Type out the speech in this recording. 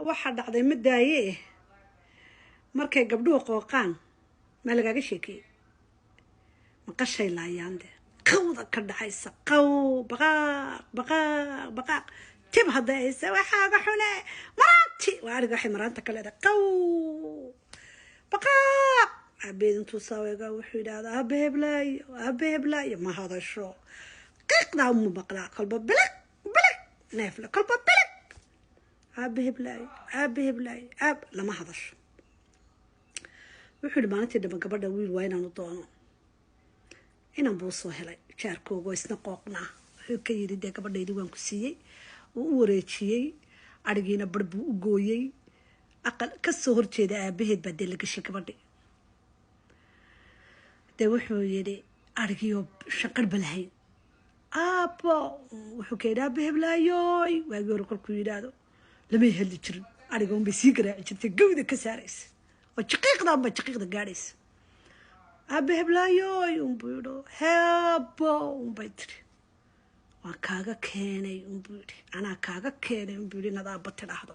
waxa dhacday madaaye markay gabdhuhu qooqaan ma lagaga sheekay maqashay laayande qawda ka dhacaysa qaw baqaaq tib hadaysa waxaaga xune maranti waariga waxay maranta kale qaw baqaaq abeed intuu sawayga wuxuu yiraahdaa abeeblay ma hadasho qiiqda mu baqlaa qalba bilak neefla qalba bilak abeeblay lama hadasho wuxuu maalintii daba gabadha wiil waa inaan u doono inaan buu soo helay jaarkooga isna qooqnaa wuxuu ka yiri dee gabadhaydii waan ku siiyey uu u wareejiyey arigiina bar buu u gooyey aqal ka soo horjeeda aabaheed baa dee la gashay gabadhii dee wuxuu yidhi arigiyo shaqar balahayn aabbo wuxuu ka yidhi aabaheblaayooy waagii hore kolkuu yidhaahdo lamay hadli jirin ariga unbay sii garaaci jirtay gawda ka saaraysa oo jaqiiqdaanba jaqiiqda gaadhaysa aabaheblaayooy unbuu yidho heebo unbay tiri waan kaaga keenay unbuu yidhi anaa kaaga keenay unbuu yidhi inaad aabba tidhaahdo